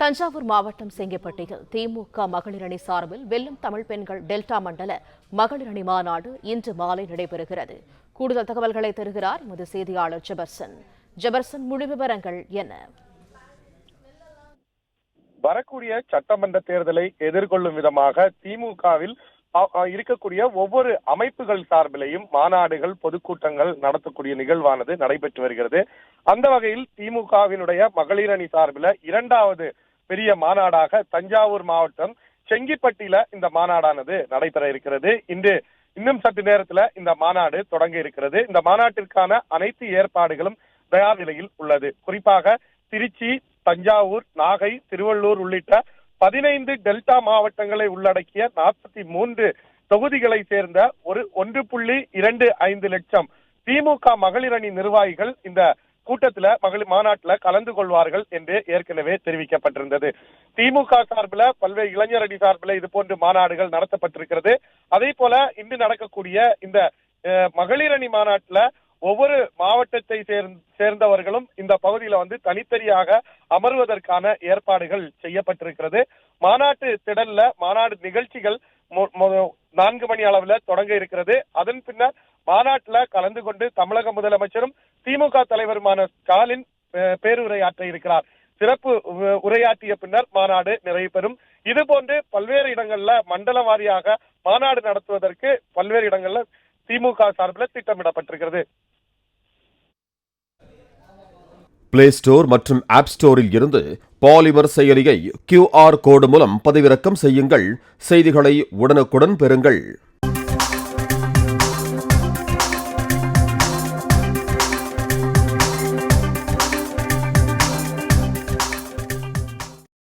தஞ்சாவூர் மாவட்டம் செங்கப்பட்டியில் திமுக மகளிர் அணி சார்பில் வெல்லும் தமிழ் பெண்கள் டெல்டா மண்டல மகளிர் அணி மாநாடு இன்று மாலை நடைபெறுகிறது. கூடுதல் தகவல்களை தருகிறார் எமது செய்தியாளர் ஜெபர்சன். முழு விவரங்கள் என்ன? வரக்கூடிய சட்டமன்ற தேர்தலை எதிர்கொள்ளும் விதமாக திமுகவில் இருக்கக்கூடிய ஒவ்வொரு அமைப்புகள் சார்பிலையும் மாநாடுகள், பொதுக்கூட்டங்கள் நடத்தக்கூடிய நிகழ்வானது நடைபெற்று வருகிறது. அந்த வகையில் திமுகவினுடைய மகளிர் அணி சார்பில் இரண்டாவது பெரிய மாநாடாக தஞ்சாவூர் மாவட்டம் செங்கிப்பட்டியில இந்த மாநாடானது நடைபெற இருக்கிறது. இன்னும் சற்று நேரத்துல இந்த மாநாடு தொடங்க இருக்கிறது. இந்த மாநாட்டிற்கான அனைத்து ஏற்பாடுகளும் தயார் நிலையில் உள்ளது. குறிப்பாக திருச்சி, தஞ்சாவூர், நாகை, திருவள்ளூர் உள்ளிட்ட 15 டெல்டா மாவட்டங்களை உள்ளடக்கிய 43 தொகுதிகளை சேர்ந்த 1.25 லட்சம் திமுக மகளிர் அணி நிர்வாகிகள் இந்த கூட்டத்துல மாநாட்டுல கலந்து கொள்வார்கள் என்று ஏற்கனவே தெரிவிக்கப்பட்டிருந்தது. திமுக சார்பில் பல்வேறு இளைஞர் அணி சார்பில் இது போன்ற மாநாடுகள் நடத்தப்பட்டிருக்கிறது. அதே போல இன்று நடக்கக்கூடிய இந்த மகளிர் அணி மாநாட்டுல ஒவ்வொரு மாவட்டத்தை சேர்ந்தவர்களும் இந்த பகுதியில தனித்தனியாக அமர்வதற்கான ஏற்பாடுகள் செய்யப்பட்டிருக்கிறது. மாநாட்டு திடல்ல மாநாடு நிகழ்ச்சிகள் 4 மணி அளவுல தொடங்க இருக்கிறது. அதன் பின்னர் மாநாட்டுல கலந்து கொண்டு தமிழக முதலமைச்சரும் திமுக தலைவருமான ஸ்டாலின் பேருரையாற்ற இருக்கிறார். சிறப்பு உரையாற்றிய பின்னர் மாநாடு நிறைவு பெறும். இதுபோன்று பல்வேறு இடங்கள்ல மண்டல வாரியாக மாநாடு நடத்துவதற்கு பல்வேறு இடங்கள்ல திமுக சார்பில் திட்டமிடப்பட்டிருக்கிறது. பிளே ஸ்டோர் மற்றும் ஆப் ஸ்டோரில் இருந்து பாலிமர் செயலியை QR கோடு மூலம் பதிவிறக்கம் செய்யுங்கள். செய்திகளை உடனுக்குடன் பெறுங்கள்.